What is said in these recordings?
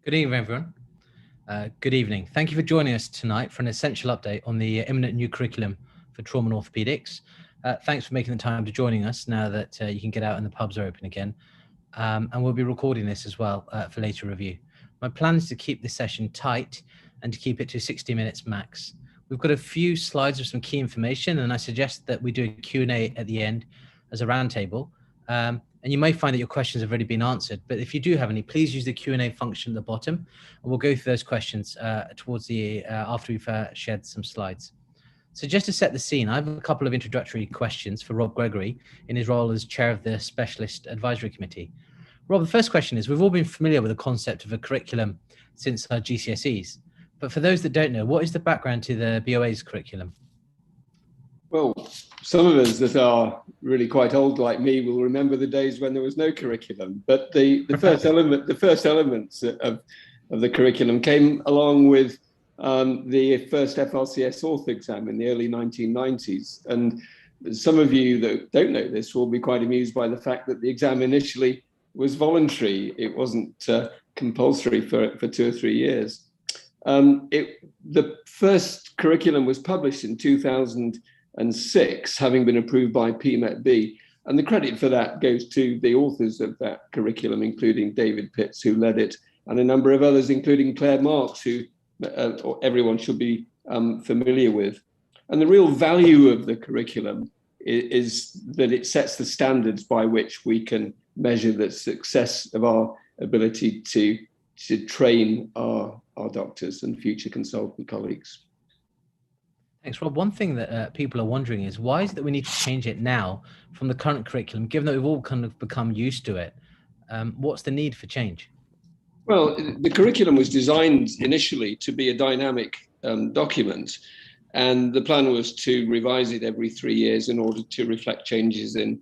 Good evening, everyone. Good evening. Thank you for joining us tonight for an essential update on the imminent new curriculum for trauma and orthopedics. Thanks for making the time to joining us now that you can get out and the pubs are open again. And we'll be recording this as well for later review. My plan is to keep this session tight and to keep it to 60 minutes max. We've got a few slides of some key information, and I suggest that we do a Q&A at the end as a roundtable. And you may find that your questions have already been answered, but if you do have any, please use the Q&A function at the bottom, and we'll go through those questions towards the after we've shared some slides. So just to set the scene, I have a couple of introductory questions for Rob Gregory in his role as chair of the Specialist Advisory Committee. Rob, the first question is, we've all been familiar with the concept of a curriculum since our GCSEs, but for those that don't know, what is the background to the BOA's curriculum? Well, some of us that are really quite old like me will remember the days when there was no curriculum. But the first elements of the curriculum came along with the first FRCS author exam in the early 1990s. And some of you that don't know this will be quite amused by the fact that the exam initially was voluntary. It wasn't compulsory for 2 or 3 years. The first curriculum was published in 2006, having been approved by PMET-B. And the credit for that goes to the authors of that curriculum, including David Pitts, who led it, and a number of others, including Claire Marks, who everyone should be familiar with. And the real value of the curriculum is that it sets the standards by which we can measure the success of our ability to train our doctors and future consultant colleagues. Thanks, Rob. One thing that people are wondering is, why is it that we need to change it now from the current curriculum, given that we've all kind of become used to it? What's the need for change? Well, the curriculum was designed initially to be a dynamic document, and the plan was to revise it every 3 years in order to reflect changes in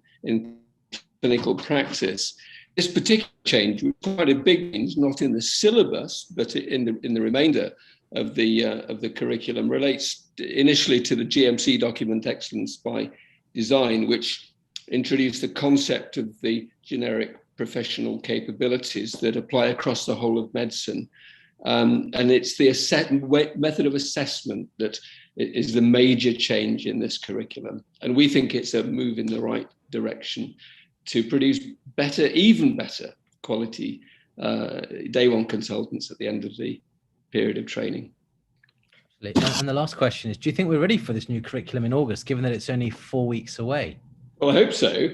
clinical practice. This particular change was quite a big change, not in the syllabus, but in the remainder of the curriculum. Relates initially to the GMC document Excellence by Design, which introduced the concept of the generic professional capabilities that apply across the whole of medicine. And it's the method of assessment that is the major change in this curriculum. And we think it's a move in the right direction to produce better, even better quality day one consultants at the end of the period of training. And the last question is, do you think we're ready for this new curriculum in August, given that it's only 4 weeks away? Well, I hope so.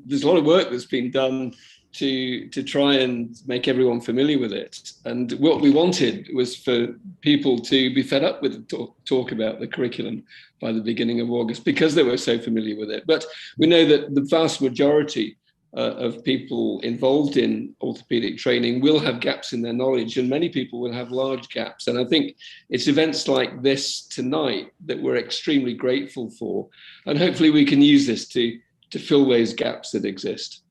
There's a lot of work that's been done to try and make everyone familiar with it. And what we wanted was for people to be fed up with talk about the curriculum by the beginning of August, because they were so familiar with it. But we know that the vast majority of people involved in orthopedic training will have gaps in their knowledge, and many people will have large gaps. And I think it's events like this tonight that we're extremely grateful for. And hopefully we can use this to fill those gaps that exist.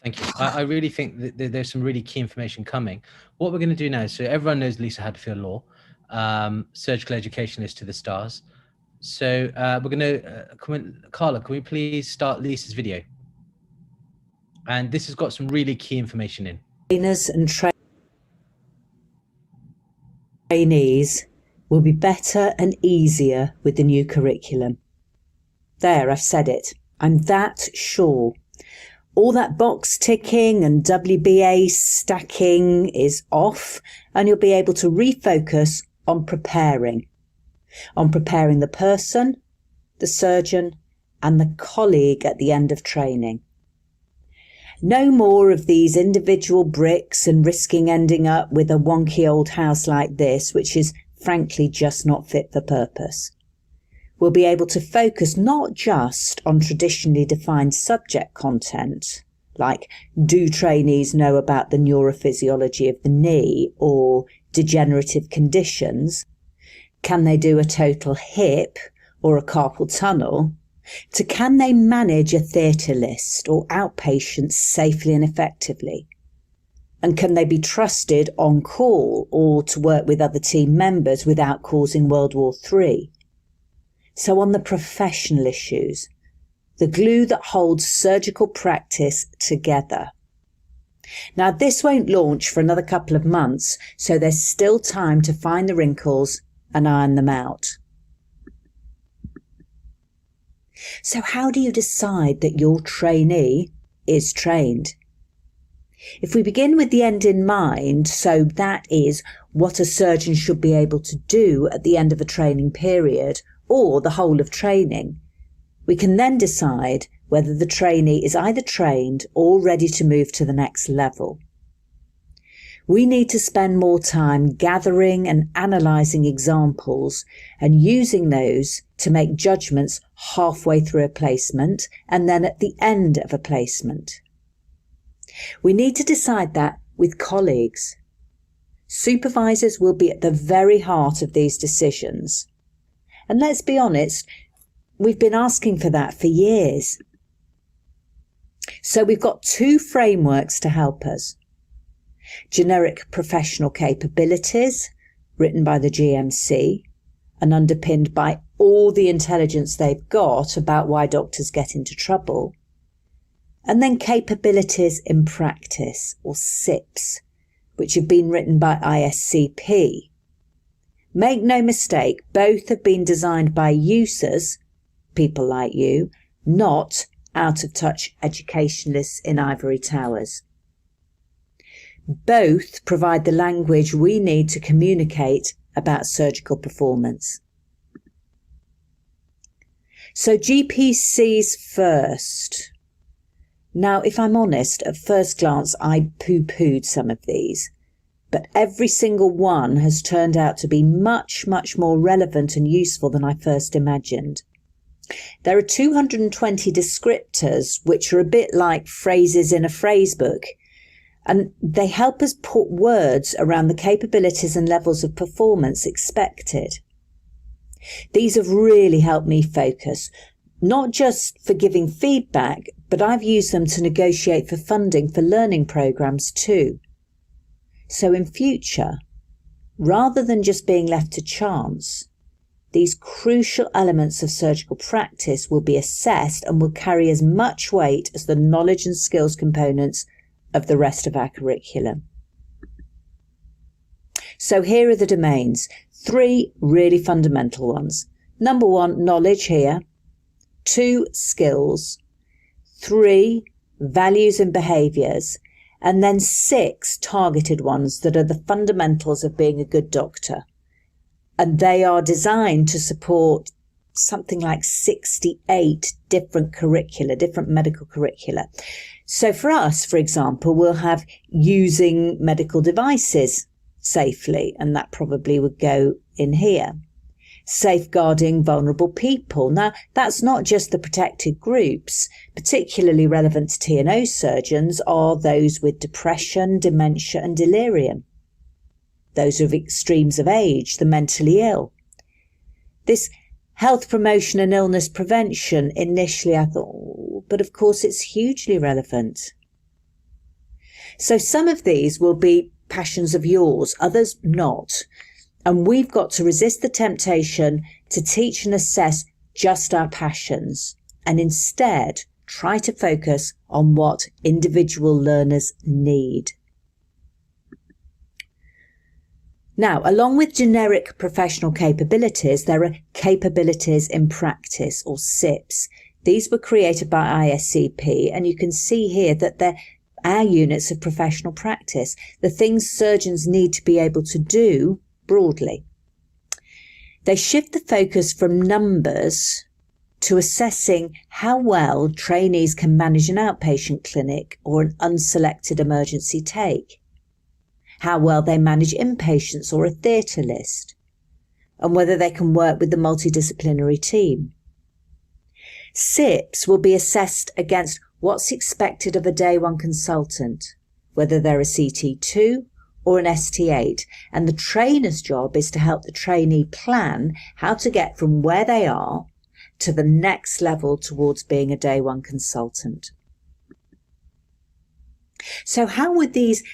Thank you. I really think that there's some really key information coming. What we're going to do now, so everyone knows Lisa Hadfield Law, surgical educationalist to the stars. So we're going to, Carla, can we please start Lisa's video? And this has got some really key information in. Trainers and trainees will be better and easier with the new curriculum. There, I've said it. I'm that sure. All that box ticking and WBA stacking is off, and you'll be able to refocus on preparing the person, the surgeon, and the colleague at the end of training. No more of these individual bricks and risking ending up with a wonky old house like this, which is frankly just not fit for purpose. We'll be able to focus not just on traditionally defined subject content, like do trainees know about the neurophysiology of the knee or degenerative conditions? Can they do a total hip or a carpal tunnel? To can they manage a theatre list or outpatients safely and effectively? And can they be trusted on call or to work with other team members without causing World War III? So on the professional issues, the glue that holds surgical practice together. Now, this won't launch for another couple of months, so there's still time to find the wrinkles and iron them out. So how do you decide that your trainee is trained? If we begin with the end in mind, so that is what a surgeon should be able to do at the end of a training period or the whole of training, we can then decide whether the trainee is either trained or ready to move to the next level. We need to spend more time gathering and analysing examples and using those to make judgments halfway through a placement and then at the end of a placement. We need to decide that with colleagues. Supervisors will be at the very heart of these decisions. And let's be honest, we've been asking for that for years. So we've got two frameworks to help us. Generic professional capabilities, written by the GMC and underpinned by all the intelligence they've got about why doctors get into trouble. And then capabilities in practice, or SIPs, which have been written by ISCP. Make no mistake, both have been designed by users, people like you, not out-of-touch educationalists in ivory towers. Both provide the language we need to communicate about surgical performance. So GPCs first. Now, if I'm honest, at first glance, I poo-pooed some of these, but every single one has turned out to be much, much more relevant and useful than I first imagined. There are 220 descriptors, which are a bit like phrases in a phrase book, and they help us put words around the capabilities and levels of performance expected. These have really helped me focus, not just for giving feedback, but I've used them to negotiate for funding for learning programs too. So in future, rather than just being left to chance, these crucial elements of surgical practice will be assessed and will carry as much weight as the knowledge and skills components of the rest of our curriculum. So here are the domains, 3 really fundamental ones. Number 1, knowledge here. 2, skills. 3, values and behaviours. And then 6 targeted ones that are the fundamentals of being a good doctor. And they are designed to support something like 68 different curricula, different medical curricula. So for us, for example, we'll have using medical devices safely, and that probably would go in here. Safeguarding vulnerable people. Now, that's not just the protected groups. Particularly relevant to T&O surgeons are those with depression, dementia and delirium. Those of extremes of age, the mentally ill. This health promotion and illness prevention, initially I thought, oh, but of course it's hugely relevant. So some of these will be passions of yours, others not. And we've got to resist the temptation to teach and assess just our passions and instead try to focus on what individual learners need. Now, along with generic professional capabilities, there are capabilities in practice, or SIPs. These were created by ISCP, and you can see here that they're our units of professional practice, the things surgeons need to be able to do broadly. They shift the focus from numbers to assessing how well trainees can manage an outpatient clinic or an unselected emergency take, how well they manage inpatients or a theatre list, and whether they can work with the multidisciplinary team. SIPs will be assessed against what's expected of a day one consultant, whether they're a CT2 or an ST8, and the trainer's job is to help the trainee plan how to get from where they are to the next level towards being a day one consultant. So how would these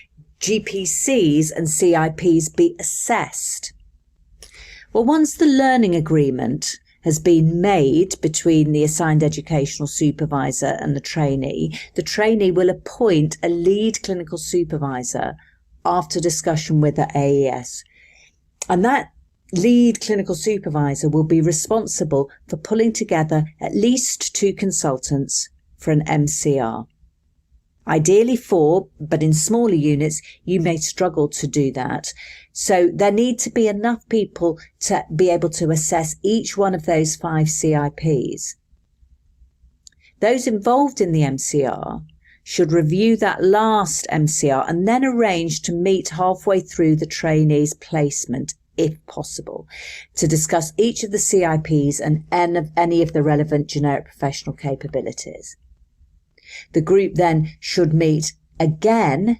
GPCs and CIPs be assessed? Well, once the learning agreement has been made between the assigned educational supervisor and the trainee will appoint a lead clinical supervisor after discussion with the AES. And that lead clinical supervisor will be responsible for pulling together at least 2 consultants for an MCR. Ideally 4, but in smaller units, you may struggle to do that. So there need to be enough people to be able to assess each one of those 5 CIPs. Those involved in the MCR should review that last MCR and then arrange to meet halfway through the trainee's placement, if possible, to discuss each of the CIPs and any of the relevant generic professional capabilities. The group then should meet again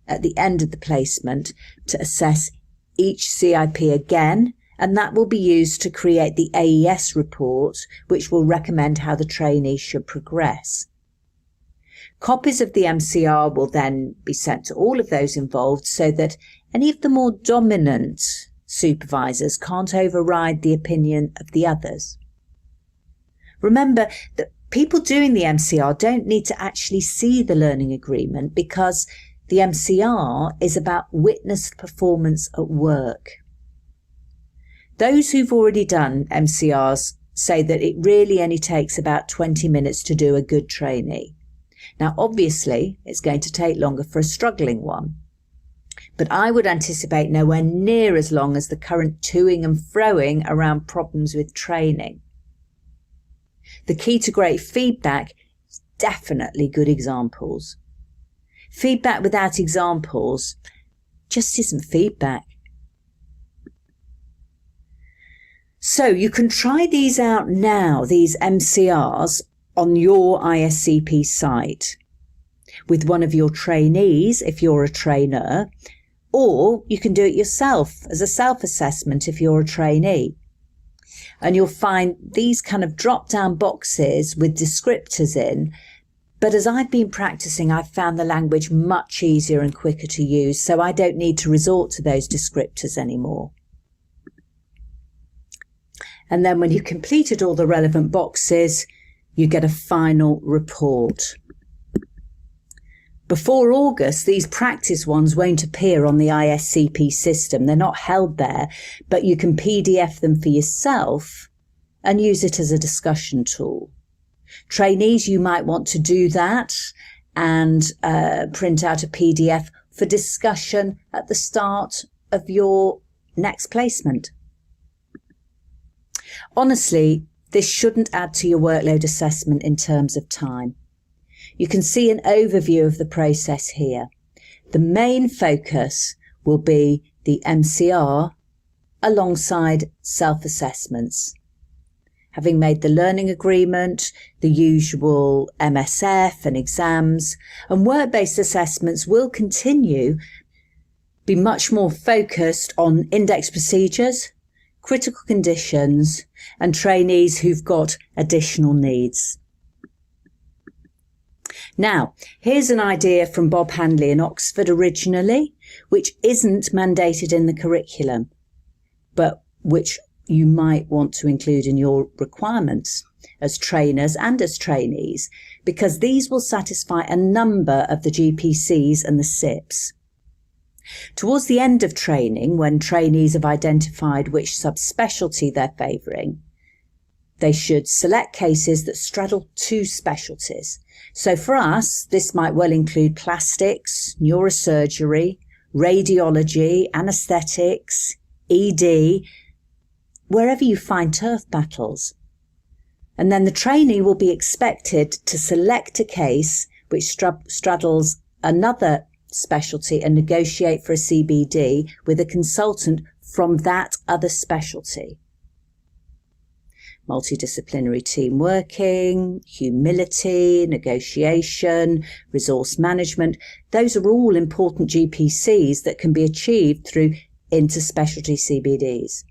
at the end of the placement to assess each CIP again, and that will be used to create the AES report, which will recommend how the trainee should progress. Copies of the MCR will then be sent to all of those involved so that any of the more dominant supervisors can't override the opinion of the others. Remember that people doing the MCR don't need to actually see the learning agreement because the MCR is about witnessed performance at work. Those who've already done MCRs say that it really only takes about 20 minutes to do a good trainee. Now, obviously, it's going to take longer for a struggling one, but I would anticipate nowhere near as long as the current toing and froing around problems with training. The key to great feedback is definitely good examples. Feedback without examples just isn't feedback. So you can try these out now, these MCRs, on your ISCP site with one of your trainees if you're a trainer, or you can do it yourself as a self-assessment if you're a trainee. And you'll find these kind of drop-down boxes with descriptors in. But as I've been practicing, I've found the language much easier and quicker to use, so I don't need to resort to those descriptors anymore. And then when you've completed all the relevant boxes, you get a final report. Before August, these practice ones won't appear on the ISCP system. They're not held there, but you can PDF them for yourself and use it as a discussion tool. Trainees, you might want to do that and print out a PDF for discussion at the start of your next placement. Honestly, this shouldn't add to your workload assessment in terms of time. You can see an overview of the process here. The main focus will be the MCR alongside self-assessments. Having made the learning agreement, the usual MSF and exams, and work-based assessments will continue, be much more focused on index procedures, critical conditions, and trainees who've got additional needs. Now, here's an idea from Bob Handley in Oxford originally, which isn't mandated in the curriculum, but which you might want to include in your requirements as trainers and as trainees, because these will satisfy a number of the GPCs and the SIPs. Towards the end of training, when trainees have identified which subspecialty they're favouring, they should select cases that straddle 2 specialties. So for us, this might well include plastics, neurosurgery, radiology, anaesthetics, ED, wherever you find turf battles. And then the trainee will be expected to select a case which straddles another specialty and negotiate for a CBD with a consultant from that other specialty. Multidisciplinary team working, humility, negotiation, resource management. Those are all important GPCs that can be achieved through interspecialty CBDs.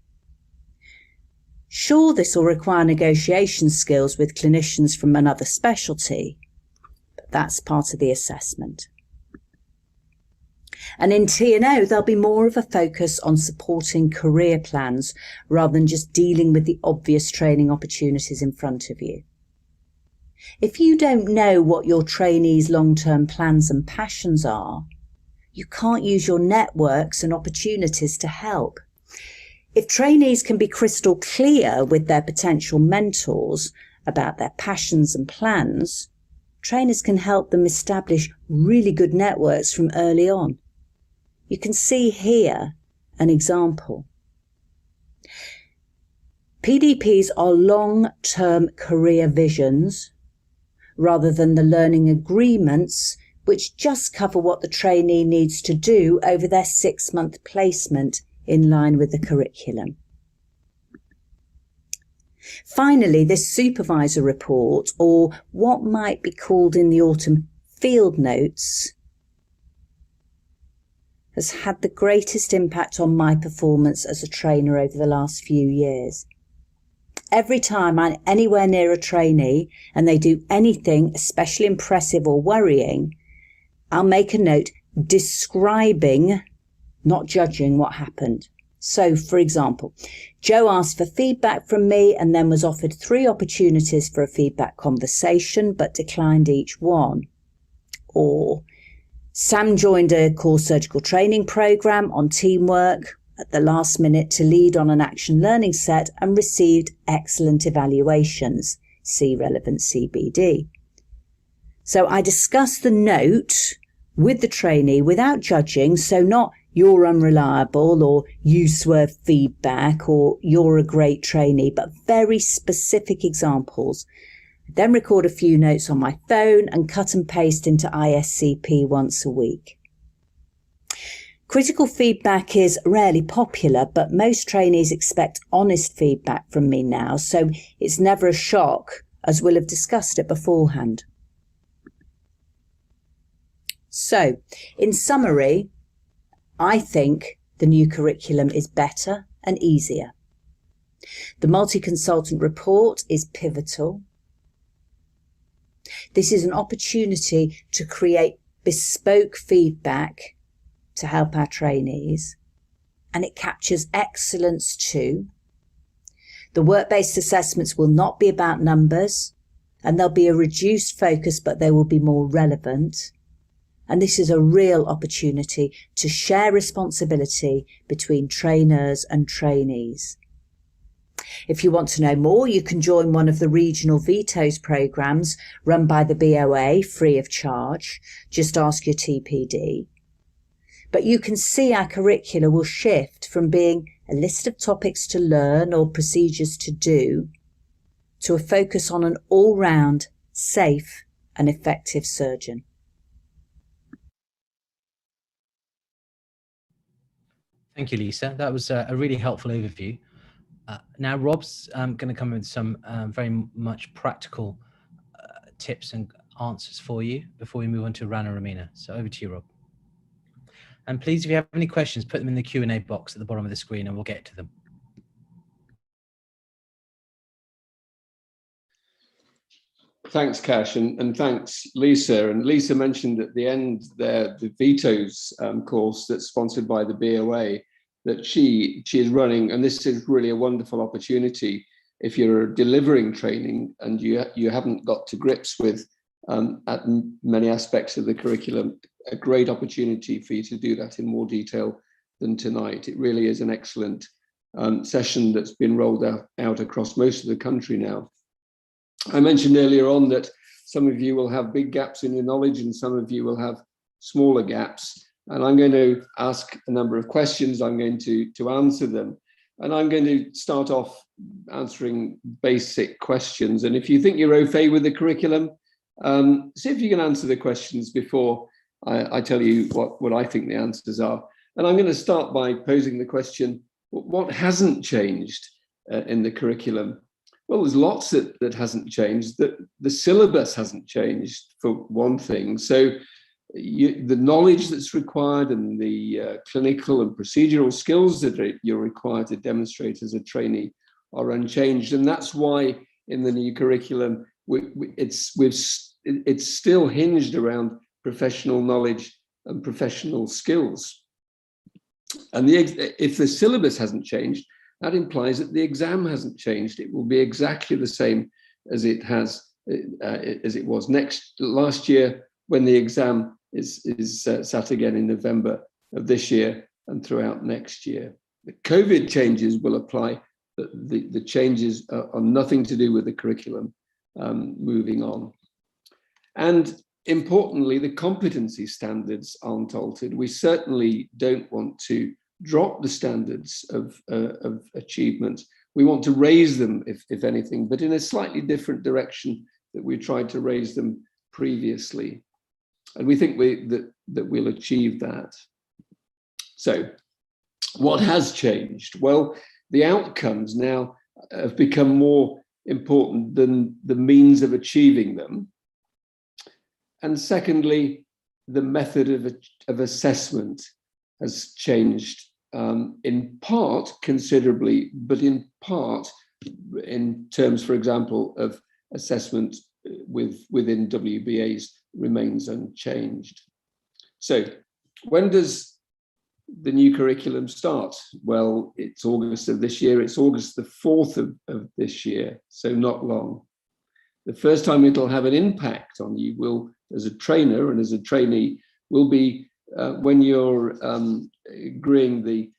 Sure, this will require negotiation skills with clinicians from another specialty, but that's part of the assessment. And in T&O, there'll be more of a focus on supporting career plans rather than just dealing with the obvious training opportunities in front of you. If you don't know what your trainees' long-term plans and passions are, you can't use your networks and opportunities to help. If trainees can be crystal clear with their potential mentors about their passions and plans, trainers can help them establish really good networks from early on. You can see here an example. PDPs are long-term career visions rather than the learning agreements which just cover what the trainee needs to do over their 6-month placement in line with the curriculum. Finally, this supervisor report, or what might be called in the autumn field notes, has had the greatest impact on my performance as a trainer over the last few years. Every time I'm anywhere near a trainee and they do anything especially impressive or worrying, I'll make a note describing, not judging, what happened. So, for example, Joe asked for feedback from me and then was offered 3 opportunities for a feedback conversation but declined each one. Or Sam joined a core surgical training program on teamwork at the last minute to lead on an action learning set and received excellent evaluations. See relevant CBD. So I discussed the note with the trainee without judging, so not you're unreliable or you swerve feedback or you're a great trainee, but very specific examples. Then record a few notes on my phone and cut and paste into ISCP once a week. Critical feedback is rarely popular, but most trainees expect honest feedback from me now, so it's never a shock, as we'll have discussed it beforehand. So, in summary, I think the new curriculum is better and easier. The multi-consultant report is pivotal. This is an opportunity to create bespoke feedback to help our trainees, and it captures excellence too. The work-based assessments will not be about numbers, and there'll be a reduced focus, but they will be more relevant. And this is a real opportunity to share responsibility between trainers and trainees. If you want to know more, you can join one of the regional VETOS programs run by the BOA free of charge. Just ask your TPD. But you can see our curricula will shift from being a list of topics to learn or procedures to do to a focus on an all-round, safe and effective surgeon. Thank you, Lisa. That was a really helpful overview. Now, Rob's going to come with some very much practical tips and answers for you before we move on to Rana Romina. So over to you, Rob. And please, if you have any questions, put them in the Q&A box at the bottom of the screen and we'll get to them. Thanks, Cash, and thanks, Lisa. And Lisa mentioned at the end there the VETOS course that's sponsored by the BOA that she is running, and this is really a wonderful opportunity if you're delivering training and you haven't got to grips with at many aspects of the curriculum. A great opportunity for you to do that in more detail than tonight. It really is an excellent session that's been rolled out across most of the country now. I mentioned earlier on that some of you will have big gaps in your knowledge and some of you will have smaller gaps. And I'm going to ask a number of questions. I'm going to answer them. And I'm going to start off answering basic questions. And if you think you're au fait with the curriculum, see if you can answer the questions before I tell you what I think the answers are. And I'm going to start by posing the question, what hasn't changed in the curriculum? Well, there's lots that hasn't changed. The syllabus hasn't changed, for one thing. So the knowledge that's required and the clinical and procedural skills that you're required to demonstrate as a trainee are unchanged. And that's why in the new curriculum, it's still hinged around professional knowledge and professional skills. And if the syllabus hasn't changed, that implies that the exam hasn't changed. It will be exactly the same as it was last year, when the exam is sat again in November of this year and throughout next year. The COVID changes will apply, but the changes are nothing to do with the curriculum moving on. And importantly, the competency standards aren't altered. We certainly don't want to drop the standards of achievement. We want to raise them, if anything, but in a slightly different direction that we tried to raise them previously. And we think that we'll achieve that. So what has changed? Well, the outcomes now have become more important than the means of achieving them. And secondly, the method of assessment has changed, in part considerably, but in part in terms, for example, of assessment within WBAs remains unchanged. So when does the new curriculum start? Well, it's August of this year. It's August the 4th of this year, so not long. The first time it'll have an impact on you will, as a trainer and as a trainee, will be when you're agreeing the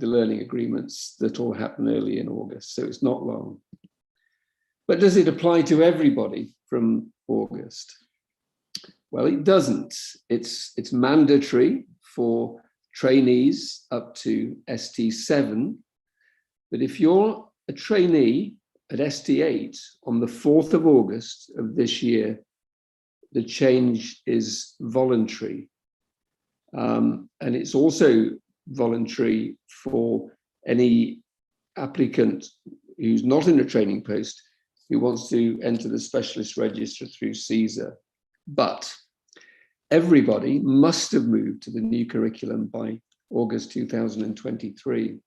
learning agreements that all happen early in August. So it's not long. But does it apply to everybody from August? Well, it doesn't. It's mandatory for trainees up to ST7. But if you're a trainee at ST8 on the 4th of August of this year, the change is voluntary. And it's also voluntary for any applicant who's not in a training post who wants to enter the specialist register through CSER. But everybody must have moved to the new curriculum by August 2023.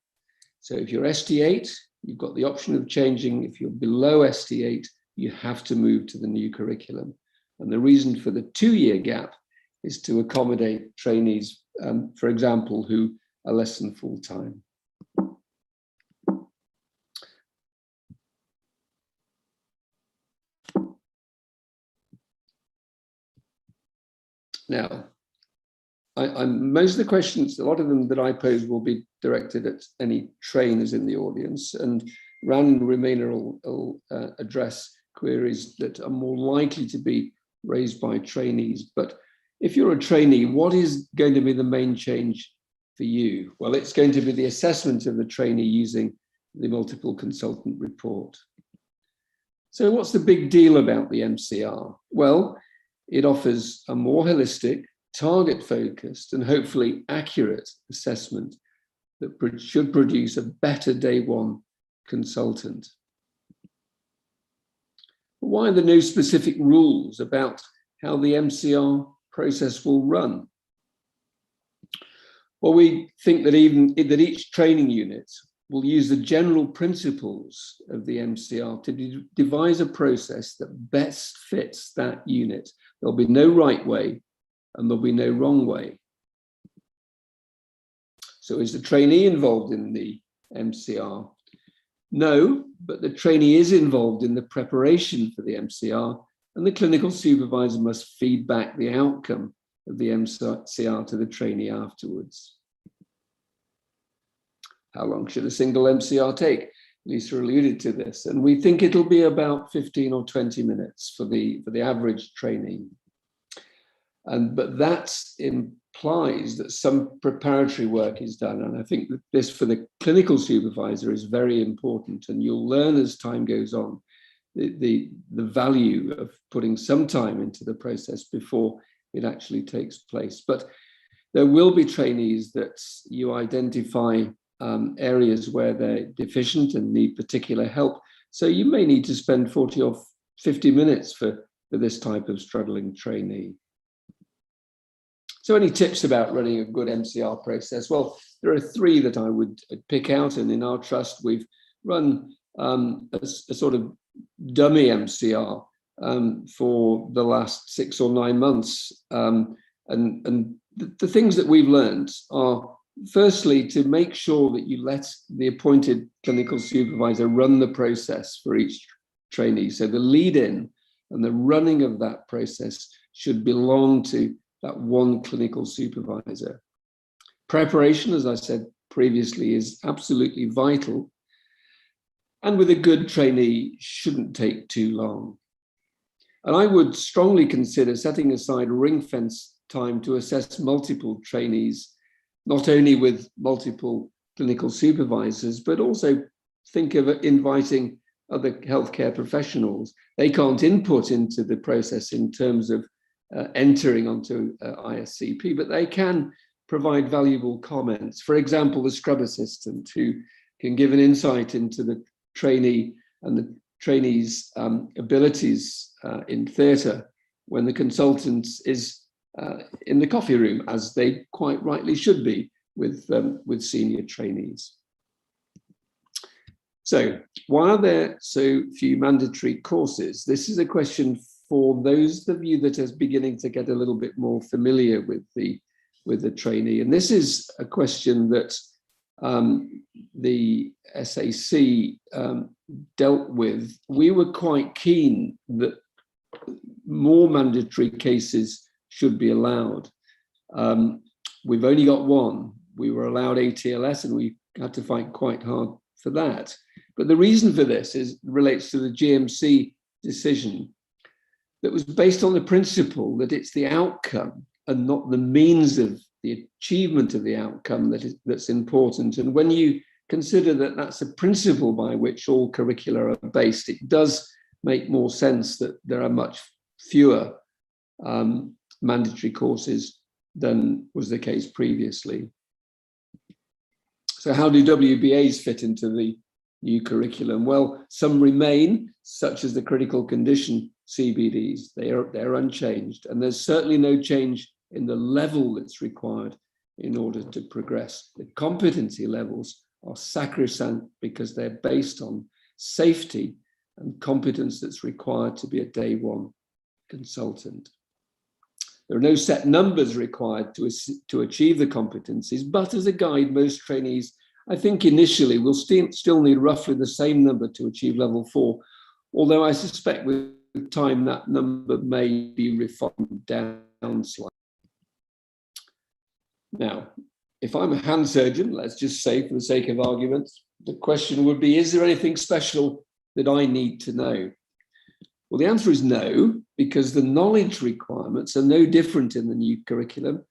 So if you're ST8, you've got the option of changing. If you're below ST8, you have to move to the new curriculum. And the reason for the 2-year gap is to accommodate trainees, for example, who are less than full-time. Now, most of the questions, a lot of them that I pose will be directed at any trainers in the audience, and Ran and Romina will address queries that are more likely to be raised by trainees. But if you're a trainee, what is going to be the main change for you? Well, it's going to be the assessment of the trainee using the multiple consultant report. So what's the big deal about the MCR? Well, it offers a more holistic, target-focused, and hopefully accurate assessment that should produce a better day one consultant. Why are there no specific rules about how the MCR process will run? Well, we think that each training unit will use the general principles of the MCR to devise a process that best fits that unit. There'll be no right way and there'll be no wrong way. So is the trainee involved in the MCR? No, but the trainee is involved in the preparation for the MCR, and the clinical supervisor must feed back the outcome of the MCR to the trainee afterwards. How long should a single MCR take? Lisa alluded to this, and we think it'll be about 15 or 20 minutes for the average trainee. But that implies that some preparatory work is done, and I think that this for the clinical supervisor is very important, and you'll learn as time goes on the value of putting some time into the process before it actually takes place. But there will be trainees that you identify areas where they're deficient and need particular help. So you may need to spend 40 or 50 minutes for this type of struggling trainee. So any tips about running a good MCR process? Well, there are 3 that I would pick out, and in our trust, we've run a sort of dummy MCR for the last 6 or 9 months. And the things that we've learned are, firstly, to make sure that you let the appointed clinical supervisor run the process for each trainee. So the lead-in and the running of that process should belong to that one clinical supervisor. Preparation, as I said previously, is absolutely vital. And with a good trainee, shouldn't take too long. And I would strongly consider setting aside ring-fence time to assess multiple trainees, not only with multiple clinical supervisors, but also think of inviting other healthcare professionals. They can't input into the process in terms of entering onto ISCP, but they can provide valuable comments. For example, the scrub assistant, who can give an insight into the trainee and the trainee's abilities in theatre when the consultant is in the coffee room, as they quite rightly should be with senior trainees. So why are there so few mandatory courses? This is a question for those of you that are beginning to get a little bit more familiar with the trainee. And this is a question that the SAC dealt with. We were quite keen that more mandatory cases should be allowed. We've only got one. We were allowed ATLS and we had to fight quite hard for that. But the reason for this relates to the GMC decision that was based on the principle that it's the outcome and not the means of the achievement of the outcome that's important. And when you consider that that's a principle by which all curricula are based, it does make more sense that there are much fewer mandatory courses than was the case previously. So how do WBAs fit into the new curriculum? Well, some remain, such as the critical condition CBDs. They're unchanged, and there's certainly no change in the level that's required in order to progress. The competency levels are sacrosanct because they're based on safety and competence that's required to be a day one consultant. There are no set numbers required to achieve the competencies, but as a guide, most trainees, I think initially will still need roughly the same number to achieve level 4, although I suspect with time that number may be refined down slightly. Now, if I'm a hand surgeon, let's just say for the sake of argument, the question would be, is there anything special that I need to know? Well, the answer is no, because the knowledge requirements are no different in the new curriculum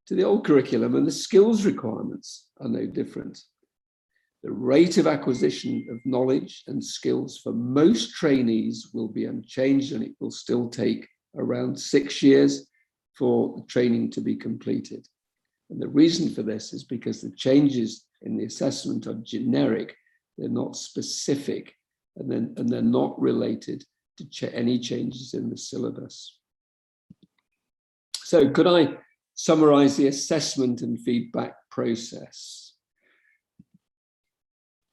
to the old curriculum, and the skills requirements are no different. The rate of acquisition of knowledge and skills for most trainees will be unchanged, and it will still take around 6 years for the training to be completed. And the reason for this is because the changes in the assessment are generic, they're not specific, and they're not related to any changes in the syllabus. So could I summarize the assessment and feedback process?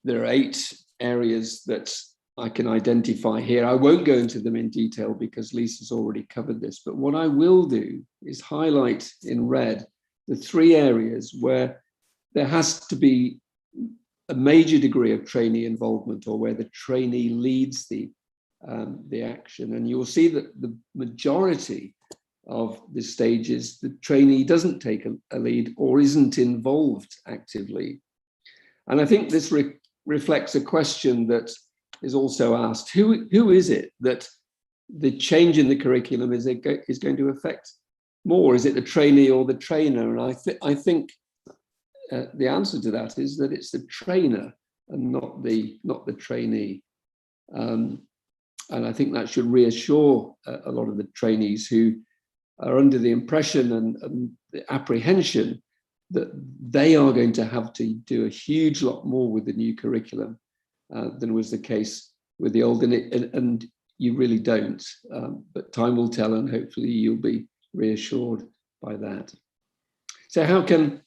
There are 8 areas that I can identify here. I won't go into them in detail because Lisa's already covered this, but what I will do is highlight in red the 3 areas where there has to be a major degree of trainee involvement, or where the trainee leads the action. And you'll see that the majority of the stages, the trainee doesn't take a lead or isn't involved actively. And I think this reflects a question that is also asked: who is it that the change in the curriculum is going to affect more? Is it the trainee or the trainer? And I think the answer to that is that it's the trainer and not the trainee. And I think that should reassure a lot of the trainees who are under the impression and the apprehension that they are going to have to do a huge lot more with the new curriculum than was the case with the old. And you really don't. But time will tell, and hopefully you'll be reassured by that. So how can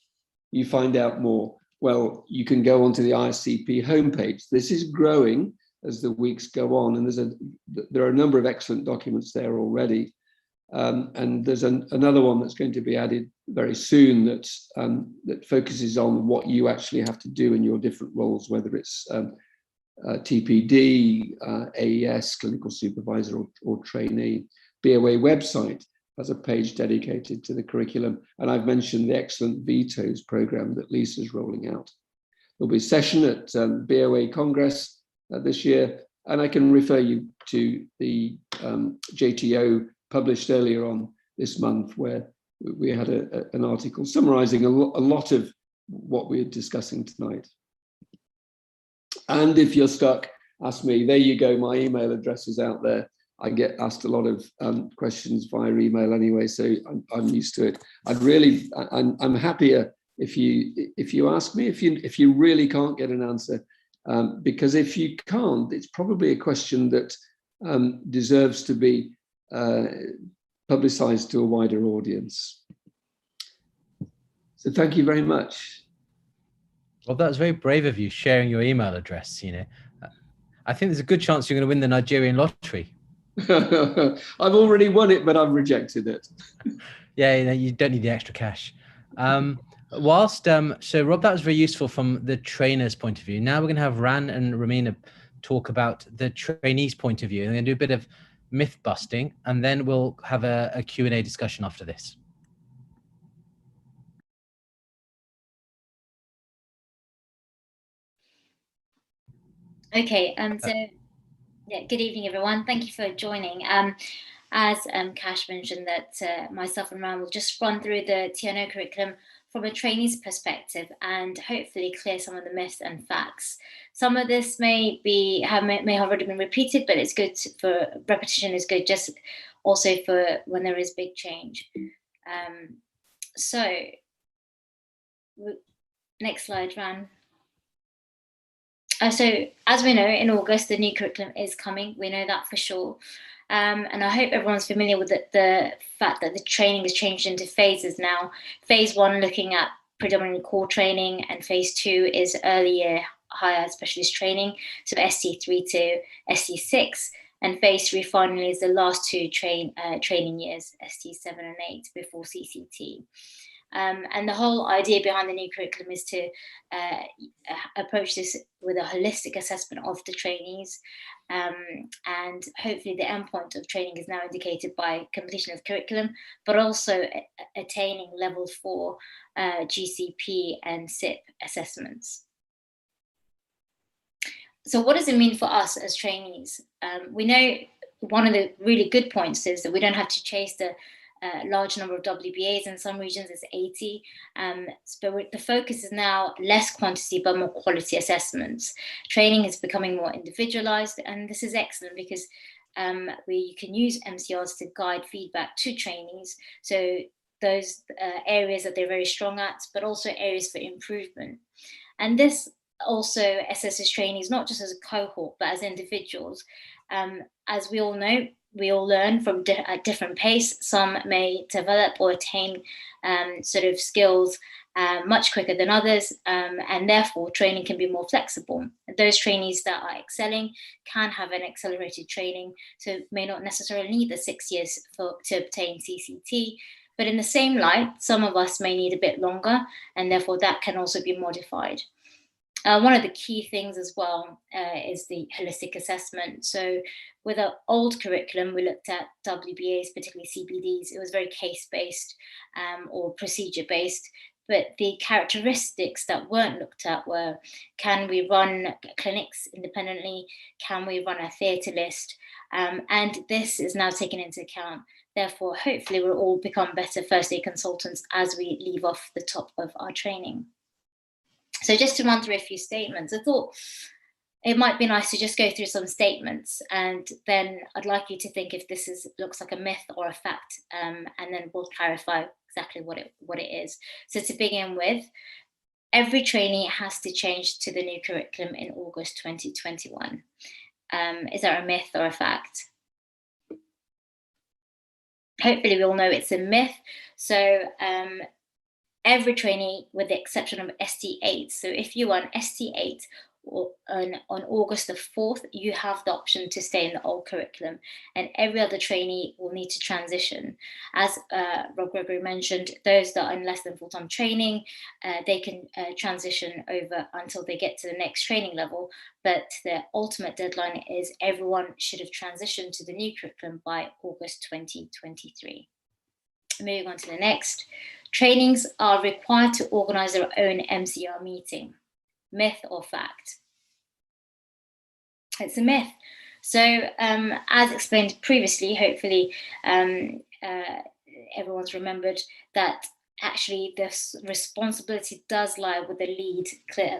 you find out more? Well, you can go onto the ISCP homepage. This is growing as the weeks go on, and there are a number of excellent documents there already. And there's another one that's going to be added very soon that focuses on what you actually have to do in your different roles, whether it's TPD, AES, clinical supervisor, or trainee. BOA website has a page dedicated to the curriculum. And I've mentioned the excellent Vetoes program that Lisa's rolling out. There'll be a session at BOA Congress this year, and I can refer you to the JTO published earlier on this month, where we had an article summarizing a lot of what we're discussing tonight. And if you're stuck, ask me. There you go. My email address is out there. I get asked a lot of questions via email anyway, so I'm used to it. I'm happier if you ask me, if you really can't get an answer, because if you can't, it's probably a question that deserves to be publicized to a wider audience. So thank you very much. Well, that was very brave of you, sharing your email address. You know, I think there's a good chance you're going to win the Nigerian lottery. I've already won it, but I've rejected it. Yeah, you know, you don't need the extra cash. So Rob, that was very useful from the trainer's point of view. Now we're going to have Ran and Ramina talk about the trainee's point of view. And we're going to do a bit of myth busting, and then we'll have a Q&A discussion after this. Okay, so yeah, good evening, everyone. Thank you for joining. As Cash mentioned, that myself and Ran will just run through the TNO curriculum from a trainee's perspective and hopefully clear some of the myths and facts. Some of this may have already been repeated, but it's good for repetition is good, just also for when there is big change. So next slide, Ran. So as we know, in August, the new curriculum is coming. We know that for sure. And I hope everyone's familiar with the fact that the training has changed into phases now. Phase 1 looking at predominantly core training, and phase 2 is early year higher specialist training, so ST3 to ST6. And phase 3 finally is the last two training years, ST7 and 8, before CCT. And the whole idea behind the new curriculum is to approach this with a holistic assessment of the trainees. And hopefully the endpoint of training is now indicated by completion of curriculum, but also attaining level 4 GCP and SIP assessments. So what does it mean for us as trainees? We know one of the really good points is that we don't have to chase the large number of WBAs. In some regions it's 80, but the focus is now less quantity but more quality assessments. Training is becoming more individualized, and this is excellent because you can use MCRs to guide feedback to trainees, so those areas that they're very strong at, but also areas for improvement. And this also assesses trainees not just as a cohort but as individuals. As we all know, we all learn from at different pace. Some may develop or attain sort of skills much quicker than others, and therefore training can be more flexible. Those trainees that are excelling can have an accelerated training, so may not necessarily need the 6 years to obtain CCT, but in the same light, some of us may need a bit longer, and therefore that can also be modified. One of the key things as well is the holistic assessment. So with our old curriculum, we looked at WBAs, particularly CBDs. It was very case-based or procedure-based, but the characteristics that weren't looked at were, can we run clinics independently? Can we run a theatre list? And this is now taken into account. Therefore, hopefully we'll all become better first aid consultants as we leave off the top of our training. So just to run through a few statements, I thought it might be nice to just go through some statements, and then I'd like you to think if this looks like a myth or a fact, and then we'll clarify exactly what it is. So to begin with, every trainee has to change to the new curriculum in August 2021. Is that a myth or a fact? Hopefully we all know it's a myth. So every trainee, with the exception of ST8. So if you are an ST8 on August the 4th, you have the option to stay in the old curriculum, and every other trainee will need to transition. As Rob Gregory mentioned, those that are in less than full-time training, they can transition over until they get to the next training level, but the ultimate deadline is everyone should have transitioned to the new curriculum by August 2023. Moving on to the next. Trainees are required to organise their own MCR meeting. Myth or fact? It's a myth. So as explained previously, hopefully everyone's remembered that actually this responsibility does lie with the lead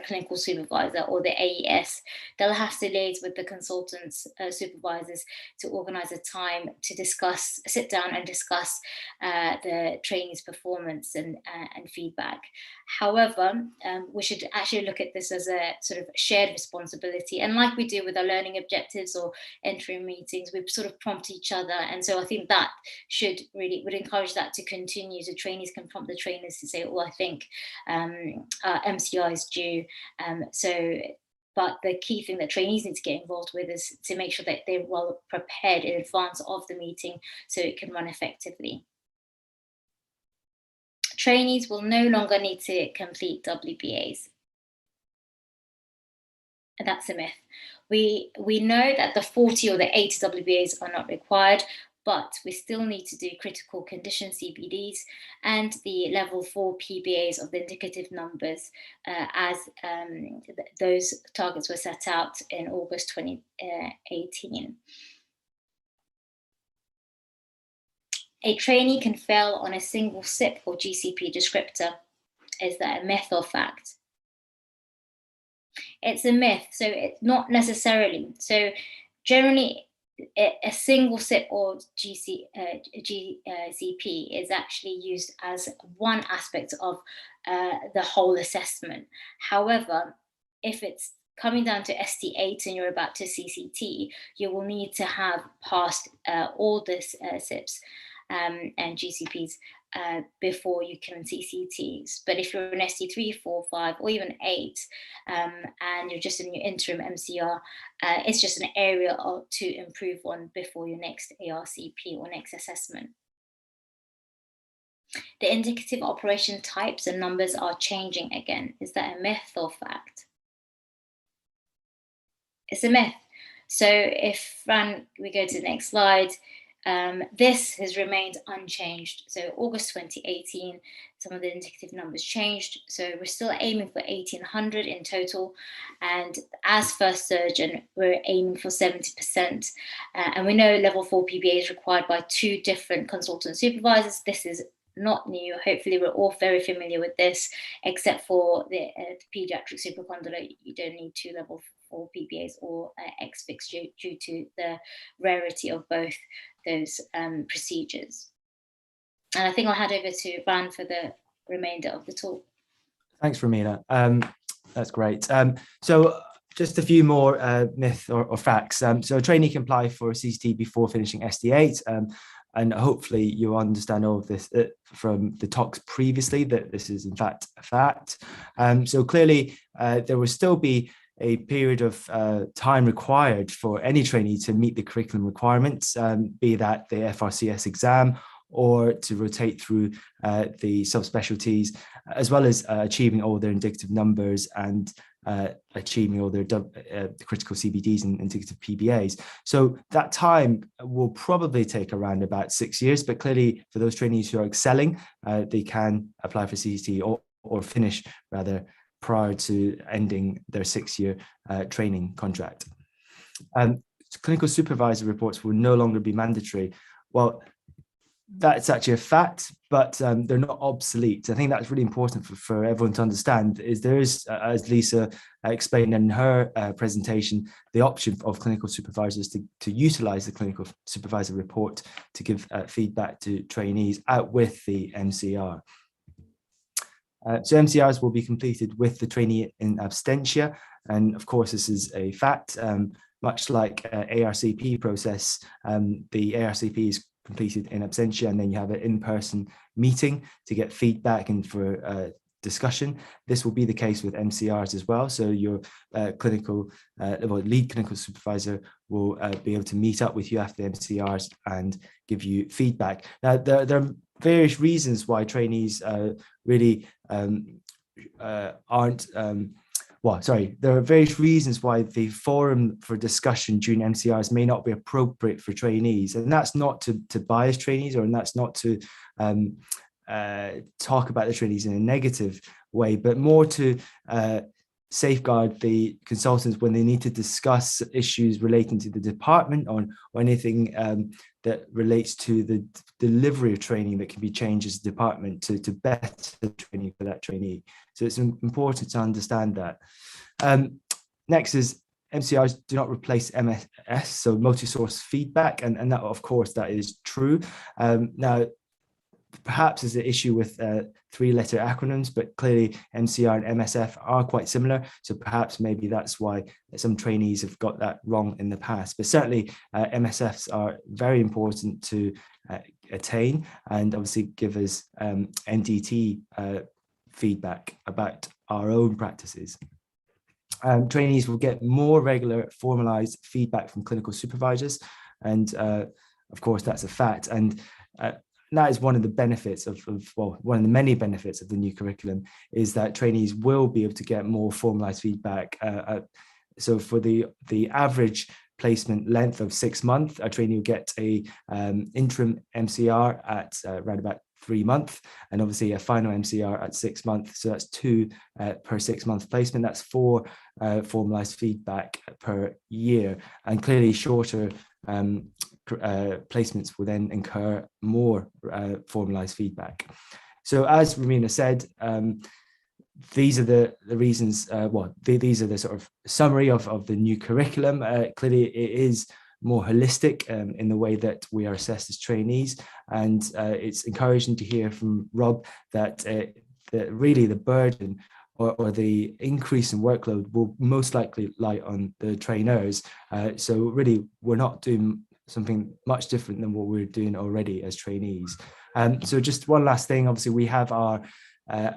clinical supervisor, or the AES. They'll have to liaise with the consultants, supervisors, to organise a time to discuss, sit down and discuss the trainee's performance and feedback. However, we should actually look at this as a sort of shared responsibility. And like we do with our learning objectives or interim meetings, we sort of prompt each other. And so I think that would encourage that to continue. So trainees can prompt the trainers to say, oh, I think MCI is due. But the key thing that trainees need to get involved with is to make sure that they're well prepared in advance of the meeting so it can run effectively. Trainees will no longer need to complete WBAs. And that's a myth. We know that the 40 or the 80 WBAs are not required, but we still need to do critical condition CBDs and the level 4 PBAs of the indicative numbers as those targets were set out in August 2018. A trainee can fail on a single SIP or GCP descriptor. Is that a myth or fact? It's a myth, so it's not necessarily. So generally, a single SIP or GCP is actually used as one aspect of the whole assessment. However, if it's coming down to ST8 and you're about to CCT, you will need to have passed all the SIPs and GCPs before you can CCTs. But if you're an ST3, 4, 5, or even 8, and you're just in your interim MCR, it's just an area to improve on before your next ARCP or next assessment. The indicative operation types and numbers are changing again. Is that a myth or fact? It's a myth. So if we go to the next slide, this has remained unchanged. So August 2018, some of the indicative numbers changed. So we're still aiming for 1800 in total. And as first surgeon, we're aiming for 70%. And we know level 4 PBA is required by 2 different consultant supervisors. This is not new. Hopefully we're all very familiar with this, except for the pediatric supracondylar. You don't need 2 level 4 PBAs or XFIX due to the rarity of both those procedures. And I think I'll hand over to Van for the remainder of the talk. Thanks, Romina. That's great. So just a few more myths or facts. So a trainee can apply for a CCT before finishing ST8. And hopefully you understand all of this from the talks previously, that this is in fact a fact. So clearly there will still be a period of time required for any trainee to meet the curriculum requirements, be that the FRCS exam or to rotate through the subspecialties, as well as achieving all their indicative numbers and achieving all their critical CBDs and indicative PBAs. So that time will probably take around about 6 years, but clearly for those trainees who are excelling, they can apply for CCT or finish rather prior to ending their 6-year training contract. Clinical supervisor reports will no longer be mandatory. Well, that's actually a fact, but they're not obsolete. I think that's really important for everyone to understand, is there is, as Lisa explained in her presentation, the option of clinical supervisors to utilize the clinical supervisor report to give feedback to trainees out with the MCR. So MCRs will be completed with the trainee in absentia. And of course, this is a fact, much like ARCP process, the ARCP is completed in absentia, and then you have an in-person meeting to get feedback and for discussion. This will be the case with MCRs as well. So your lead clinical supervisor will be able to meet up with you after the MCRs and give you feedback. Now, there are various reasons why trainees really aren't. There are various reasons why the forum for discussion during MCRs may not be appropriate for trainees, and that's not to bias trainees, or that's not to talk about the trainees in a negative way, but more to safeguard the consultants when they need to discuss issues relating to the department or anything that relates to the delivery of training that can be changed as a department to better training for that trainee. So it's important to understand that. Next is MCRs do not replace MSS, so multi-source feedback, and that, of course, that is true. Now, perhaps there's an issue with three-letter acronyms, but clearly MCR and MSF are quite similar. So perhaps maybe that's why some trainees have got that wrong in the past. But certainly MSFs are very important to attain, and obviously give us NDT feedback about our own practices. Trainees will get more regular formalized feedback from clinical supervisors, and of course that's a fact. And that is one of the benefits one of the many benefits of the new curriculum, is that trainees will be able to get more formalized feedback. So for the average placement length of 6 months, a trainee will get a interim MCR at around about 3 months, and obviously a final MCR at 6 months. So that's 2 per 6 month placement. That's 4 formalized feedback per year, and clearly shorter placements will then incur more formalized feedback. So as Romina said, these are the reasons, these are the sort of summary of the new curriculum. Clearly it is more holistic in the way that we are assessed as trainees, and it's encouraging to hear from Rob that really the burden or the increase in workload will most likely lie on the trainers. So really we're not doing something much different than what we're doing already as trainees. So just one last thing, obviously we have our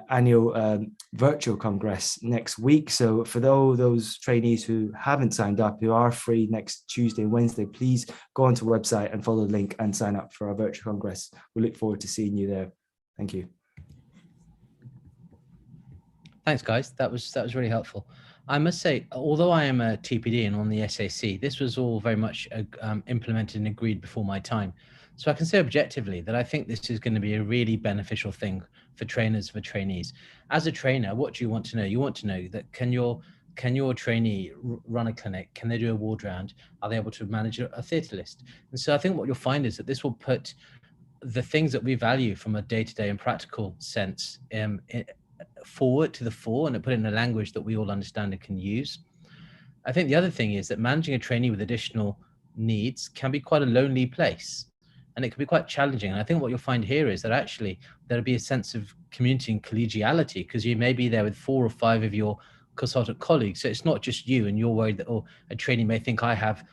annual virtual congress next week. So for those trainees who haven't signed up, who are free next Tuesday and Wednesday, please go onto the website and follow the link and sign up for our virtual congress. We look forward to seeing you there. Thank you. Thanks, guys. That was really helpful. I must say, although I am a TPD and on the SAC, this was all very much implemented and agreed before my time. So I can say objectively that I think this is going to be a really beneficial thing for trainers, for trainees. As a trainer, what do you want to know? You want to know that can your trainee run a clinic? Can they do a ward round? Are they able to manage a theatre list? And so I think what you'll find is that this will put the things that we value from a day-to-day and practical sense forward to the fore, and put it in a language that we all understand and can use. I think the other thing is that managing a trainee with additional needs can be quite a lonely place, and it can be quite challenging. And I think what you'll find here is that actually there'll be a sense of community and collegiality, because you may be there with 4 or 5 of your consultant colleagues. So it's not just you, and you're worried that, oh, a trainee may think I have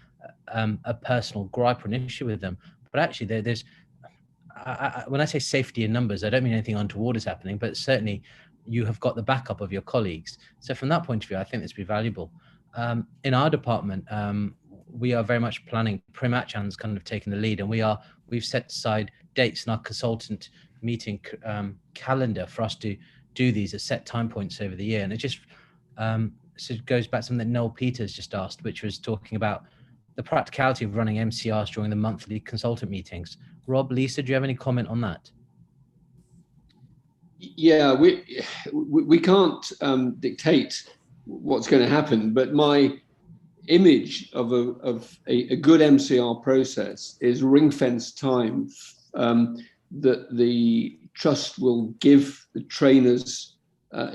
a personal gripe or an issue with them. But actually there's when I say safety in numbers, I don't mean anything untoward is happening, but certainly you have got the backup of your colleagues. So from that point of view, I think this will be valuable. In our department, we are very much planning. Primachan's kind of taking the lead, and we've set aside dates in our consultant meeting calendar for us to do these at set time points over the year. And it just so it goes back to something that Noel Peters just asked, which was talking about the practicality of running MCRs during the monthly consultant meetings. Rob, Lisa, do you have any comment on that? Yeah, we can't dictate what's going to happen, but my image of a good MCR process is ring-fence time that the trust will give the trainers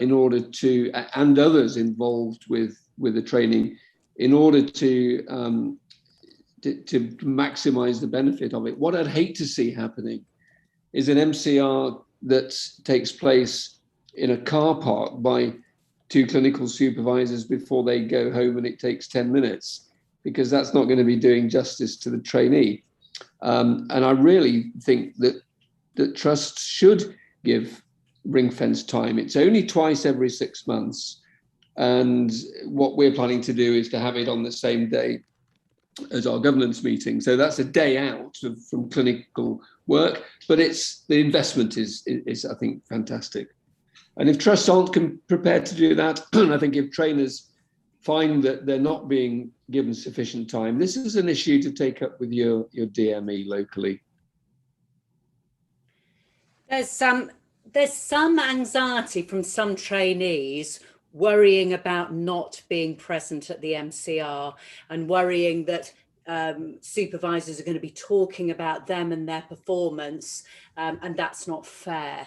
in order to, and others involved with the training, in order to maximize the benefit of it. What I'd hate to see happening is an MCR that takes place in a car park by 2 clinical supervisors before they go home, and it takes 10 minutes, because that's not going to be doing justice to the trainee. And I really think that trusts should give ring-fence time. It's only twice every 6 months. And what we're planning to do is to have it on the same day as our governance meeting. So that's a day out from clinical work, but the investment is I think fantastic. And if trusts aren't prepared to do that, I think if trainers find that they're not being given sufficient time, this is an issue to take up with your DME locally. There's some anxiety from some trainees worrying about not being present at the MCR and worrying that supervisors are going to be talking about them and their performance, and that's not fair.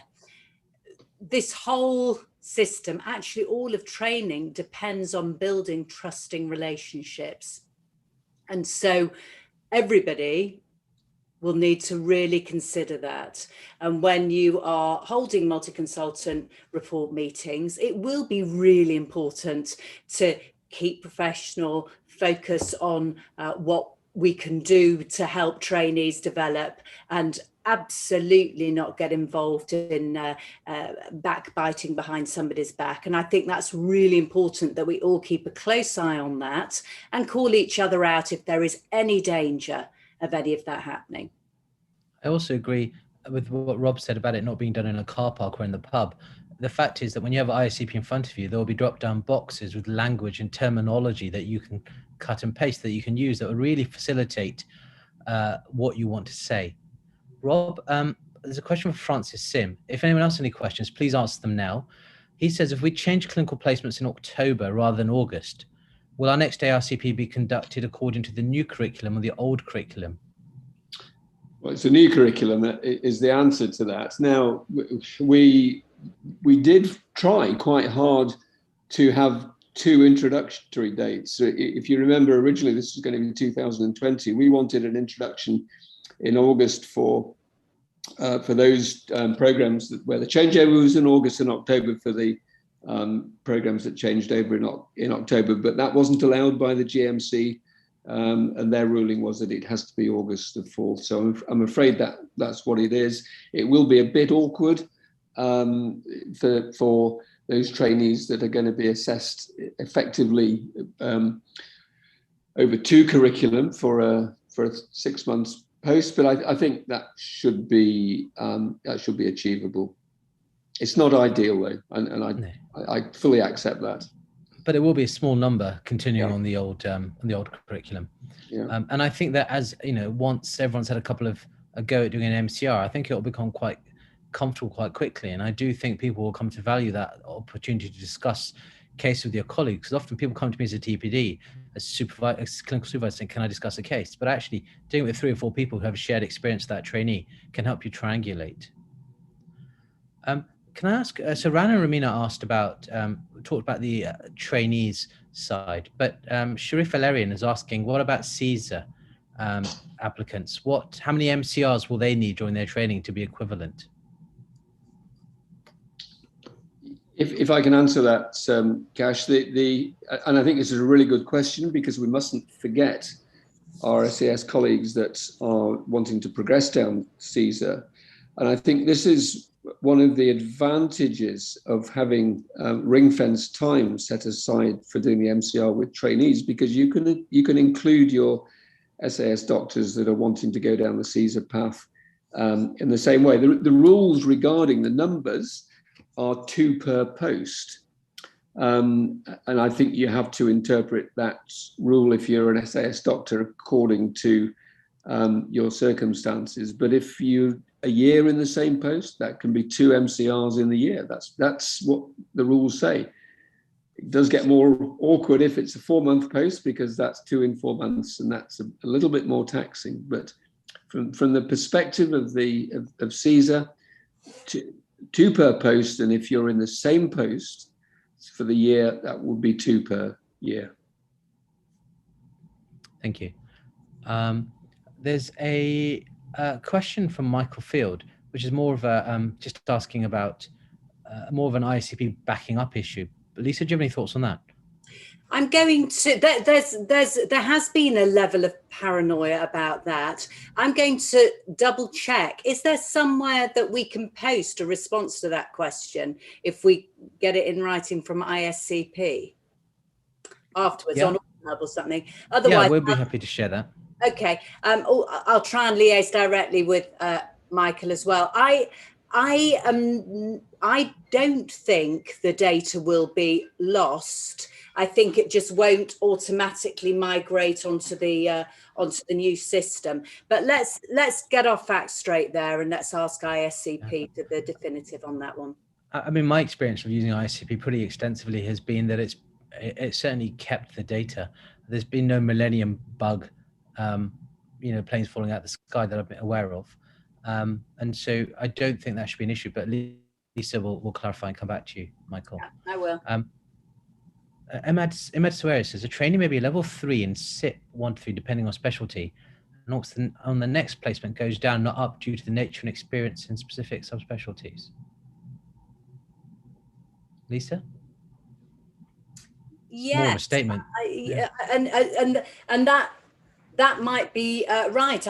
This whole system, actually all of training, depends on building trusting relationships. And so everybody will need to really consider that. And when you are holding multi-consultant report meetings, it will be really important to keep professional, focus on what we can do to help trainees develop, and absolutely not get involved in backbiting behind somebody's back. And I think that's really important, that we all keep a close eye on that and call each other out if there is any danger of any of that happening. I also agree with what Rob said about it not being done in a car park or in the pub. The fact is that when you have ICP in front of you, there will be drop-down boxes with language and terminology that you can cut and paste, that you can use, that will really facilitate what you want to say. Rob, there's a question from Francis Sim. If anyone else has any questions, please ask them now. He says, if we change clinical placements in October rather than August, will our next ARCP be conducted according to the new curriculum or the old curriculum? Well, it's a new curriculum that is the answer to that. Now, we did try quite hard to have 2 introductory dates. So if you remember, originally this was going to be 2020. We wanted an introduction in August for those programs where the changeover was in August and October for the programs that changed over in October, but that wasn't allowed by the GMC, and their ruling was that it has to be August the 4th. So I'm afraid that's what it is. It will be a bit awkward for those trainees that are going to be assessed effectively over 2 curriculum for a 6 months post, but I think that should be achievable. It's not ideal though, and I fully accept that. But it will be a small number continuing on the old curriculum. Yeah. And I think that, as you know, once everyone's had a go at doing an MCR, I think it will become quite comfortable quite quickly. And I do think people will come to value that opportunity to discuss case with your colleagues. Because often people come to me as a TPD, as clinical supervisor, saying, can I discuss a case? But actually doing it with 3 or 4 people who have a shared experience of that trainee can help you triangulate. Can I ask, so Rana and Ramina talked about the trainees side, but Sharif Valerian is asking, what about CSER applicants? How many MCRs will they need during their training to be equivalent? If I can answer that, Cash, and I think this is a really good question, because we mustn't forget our SAS colleagues that are wanting to progress down CSER. And I think this is one of the advantages of having ring-fence time set aside for doing the MCR with trainees, because you can include your SAS doctors that are wanting to go down the CSER path in the same way. The rules regarding the numbers are 2 per post. And I think you have to interpret that rule if you're an SAS doctor according to your circumstances. But if you a year in the same post, that can be 2 MCRs in the year. That's what the rules say. It does get more awkward if it's a 4-month post, because that's 2 in 4 months, and that's a little bit more taxing. But from the perspective of CSER, 2 per post, and if you're in the same post for the year, that would be 2 per year. Thank you. There's a question from Michael Field, which is more of a just asking about more of an ICP backing up issue. Lisa, do you have any thoughts on that? I'm going to, there has been a level of paranoia about that. I'm going to double check. Is there somewhere that we can post a response to that question if we get it in writing from ISCP afterwards on hub or something? Otherwise, yeah, we'll be happy to share that. Okay, I'll try and liaise directly with Michael as well. I don't think the data will be lost. I think it just won't automatically migrate onto the new system. But let's get our facts straight there, and let's ask ISCP to the definitive on that one. I mean, my experience of using ISCP pretty extensively has been that it certainly kept the data. There's been no Millennium bug, planes falling out the sky that I've been aware of. And so I don't think that should be an issue, but Lisa will clarify and come back to you, Michael. Yeah, I will. Emad Suarez says, a trainee may be level 3 and SIP 1 to 3, depending on specialty. And on the next placement goes down, not up, due to the nature and experience in specific subspecialties. Lisa? Yes, more of a statement. And that might be right.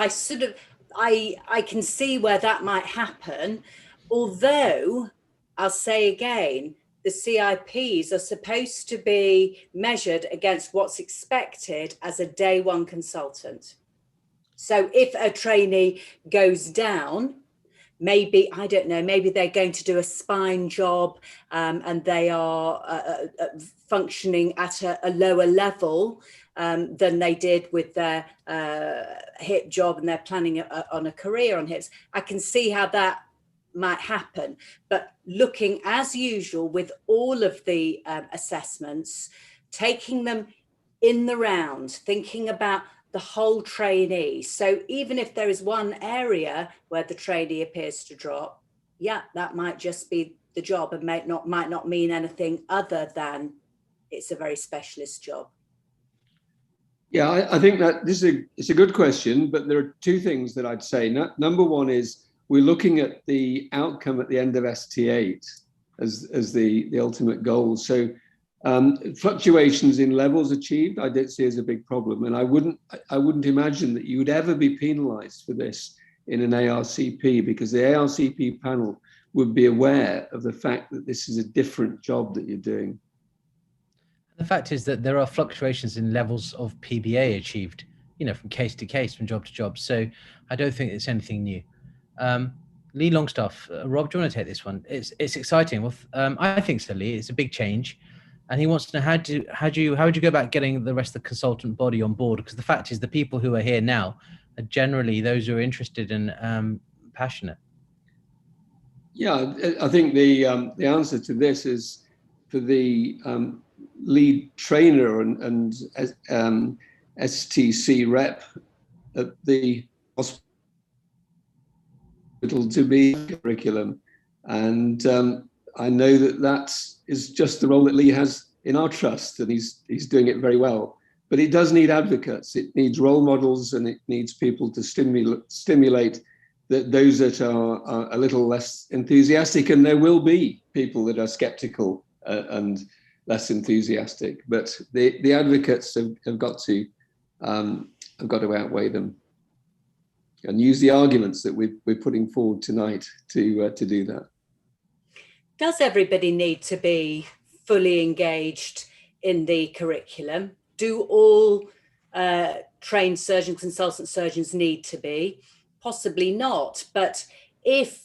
I can see where that might happen, although I'll say again, the CIPs are supposed to be measured against what's expected as a day one consultant. So if a trainee goes down, maybe, I don't know, maybe they're going to do a spine job and they are functioning at a lower level than they did with their hip job, and they're planning on a career on hips. I can see how that might happen, but looking as usual with all of the assessments, taking them in the round, thinking about the whole trainee. So even if there is one area where the trainee appears to drop, yeah, that might just be the job and might not mean anything other than it's a very specialist job. Yeah, I think that it's a good question, but there are two things that I'd say. Number one is we're looking at the outcome at the end of ST8 as the ultimate goal. So fluctuations in levels achieved, I don't see as a big problem, and I wouldn't imagine that you would ever be penalised for this in an ARCP, because the ARCP panel would be aware of the fact that this is a different job that you're doing. The fact is that there are fluctuations in levels of PBA achieved, from case to case, from job to job. So I don't think it's anything new. Lee Longstaff, Rob, do you want to take this one? It's exciting. Well, I think so, Lee. It's a big change, and he wants to know how would you go about getting the rest of the consultant body on board? Because the fact is, the people who are here now are generally those who are interested and passionate. Yeah, I think the answer to this is for the lead trainer and STC rep at the hospital to be curriculum, and I know that is just the role that Lee has in our trust, and he's doing it very well. But it does need advocates. It needs role models, and it needs people to stimulate those that are a little less enthusiastic, and there will be people that are skeptical and less enthusiastic. But the advocates have got to outweigh them and use the arguments that we're putting forward tonight to do that. Does everybody need to be fully engaged in the curriculum? Do all trained surgeon consultant surgeons need to be? Possibly not. But if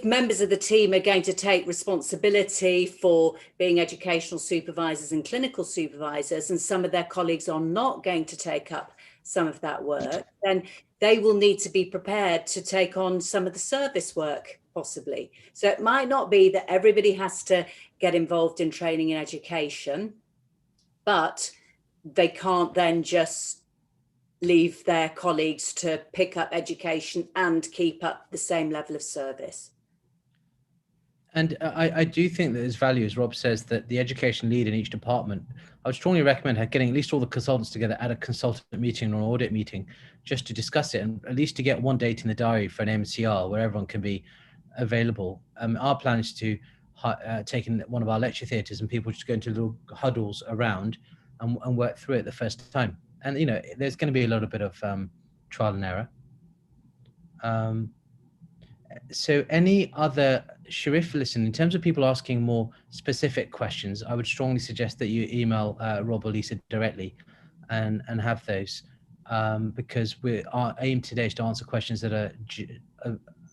members of the team are going to take responsibility for being educational supervisors and clinical supervisors, and some of their colleagues are not going to take up some of that work, then they will need to be prepared to take on some of the service work, possibly. So it might not be that everybody has to get involved in training and education, but they can't then just leave their colleagues to pick up education and keep up the same level of service. And I do think that there's value, as Rob says, that the education lead in each department, I would strongly recommend her getting at least all the consultants together at a consultant meeting or an audit meeting, just to discuss it, and at least to get one date in the diary for an MCR where everyone can be available. Our plan is to taking one of our lecture theatres and people just go into little huddles around and work through it the first time. And, you know, there's going to be a little bit of trial and error. So any other, Sharif, listen, in terms of people asking more specific questions, I would strongly suggest that you email Rob or Lisa directly and have those, because our aim today is to answer questions that are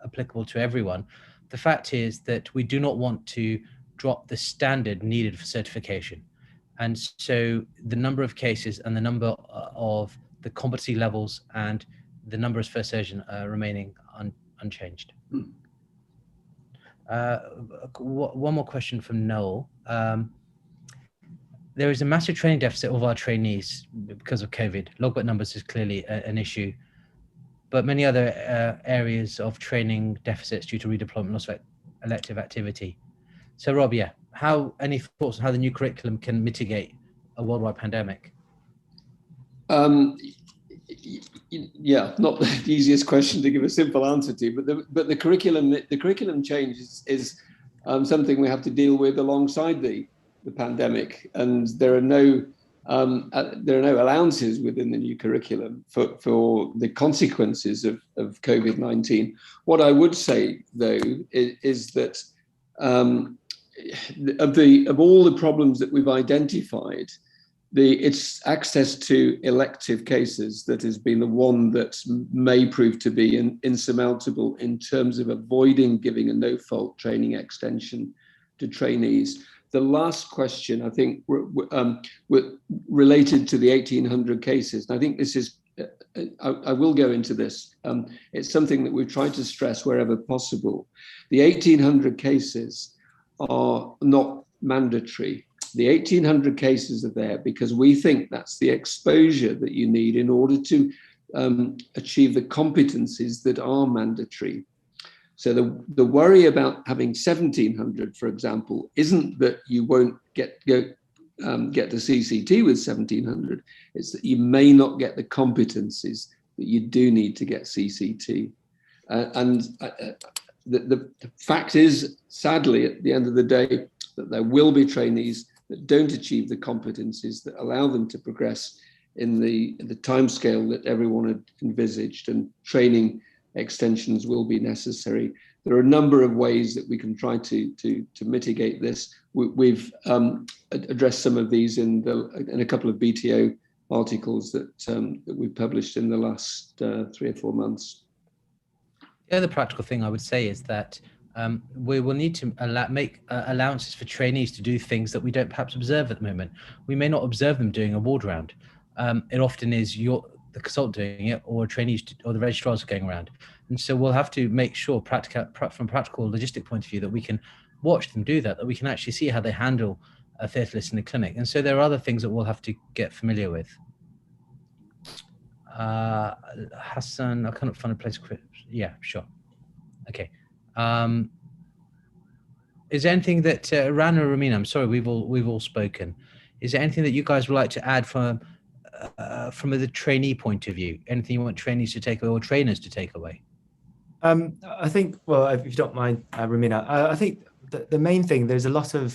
applicable to everyone. The fact is that we do not want to drop the standard needed for certification. And so the number of cases and the number of the competency levels and the number of first surgeon remaining unchanged. One more question from Noel. There is a massive training deficit of our trainees because of COVID. Logbook numbers is clearly an issue, but many other areas of training deficits due to redeployment, loss of elective activity. So Rob, any thoughts on how the new curriculum can mitigate a worldwide pandemic? Yeah, not the easiest question to give a simple answer to, but the curriculum change is something we have to deal with alongside the pandemic, and there are no allowances within the new curriculum for the consequences of COVID-19. What I would say though is that of all the problems that we've identified, it's access to elective cases that has been the one that may prove to be insurmountable in terms of avoiding giving a no-fault training extension to trainees. The last question, I think, related to the 1,800 cases. And I think this is, I will go into this. It's something that we've tried to stress wherever possible. The 1,800 cases are not mandatory. The 1,800 cases are there because we think that's the exposure that you need in order to achieve the competencies that are mandatory. So the worry about having 1,700, for example, isn't that you won't get to CCT with 1,700. It's that you may not get the competencies that you do need to get CCT. The fact is, sadly, at the end of the day, that there will be trainees that don't achieve the competencies that allow them to progress in the timescale that everyone had envisaged, and training extensions will be necessary. There are a number of ways that we can try to mitigate this. We've addressed some of these in a couple of BTO articles that we've published in the last 3 or 4 months. The other practical thing I would say is that we will need to make allowances for trainees to do things that we don't perhaps observe at the moment. We may not observe them doing a ward round. It often is the consultant doing it, or trainees or the registrars are going around. And so we'll have to make sure from a practical logistic point of view that we can watch them do that we can actually see how they handle a theatre list in the clinic. And so there are other things that we'll have to get familiar with. Hassan, I cannot find a place. Yeah, sure. Okay. Is there anything that Rana or Ramina, I'm sorry, we've all spoken. Is there anything that you guys would like to add from the trainee point of view? Anything you want trainees to take away or trainers to take away? I think, well, if you don't mind, Ramina, I think the main thing, there's a lot of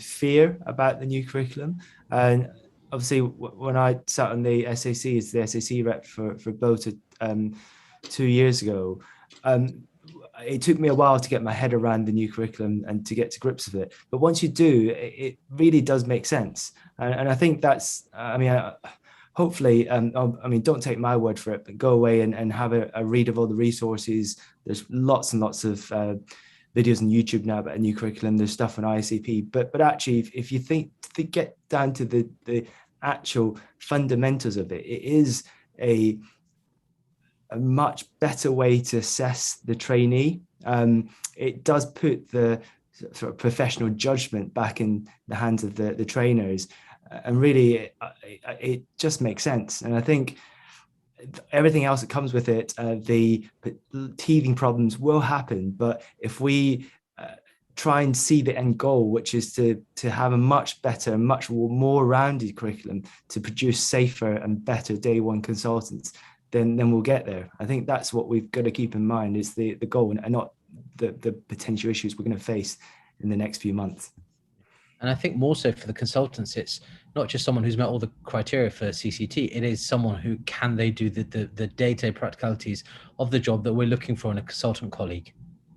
fear about the new curriculum. And obviously, when I sat on the SAC as the SAC rep for BOTA 2 years ago, it took me a while to get my head around the new curriculum and to get to grips with it. But once you do, it really does make sense. And I think that's, hopefully, don't take my word for it, but go away and have a read of all the resources. There's lots and lots of videos on YouTube now about a new curriculum. There's stuff on ICP. But actually, if you get down to the actual fundamentals of it, it is a much better way to assess the trainee. It does put the sort of professional judgment back in the hands of the trainers, and really it just makes sense. And I think everything else that comes with it, the teething problems will happen, but if we try and see the end goal, which is to have a much better, much more rounded curriculum to produce safer and better day one consultants, then we'll get there. I think that's what we've got to keep in mind, is the goal, and not the potential issues we're going to face in the next few months. And I think more so for the consultants, it's not just someone who's met all the criteria for CCT, it is someone who can they do the day-to-day practicalities of the job that we're looking for in a consultant colleague.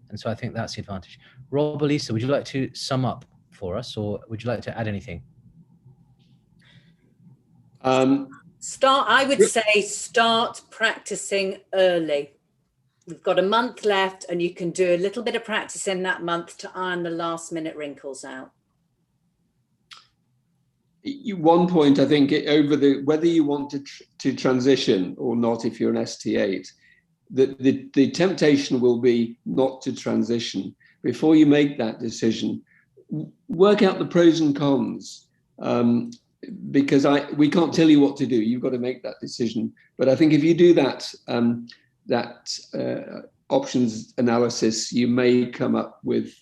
And so I think that's the advantage. Rob, Lisa, would you like to sum up for us, or would you like to add anything? I would say start practicing early. We've got a month left, and you can do a little bit of practice in that month to iron the last minute wrinkles out. One point, I think, over whether you want to transition or not, if you're an ST8, the temptation will be not to transition. Before you make that decision, work out the pros and cons, because we can't tell you what to do. You've got to make that decision. But I think if you do that options analysis, you may come up with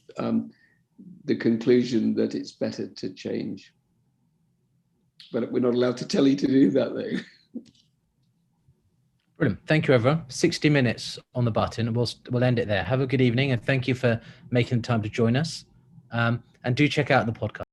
the conclusion that it's better to change. But we're not allowed to tell you to do that, though. Brilliant. Thank you, everyone. 60 minutes on the button. We'll end it there. Have a good evening, and thank you for making the time to join us. And do check out the podcast.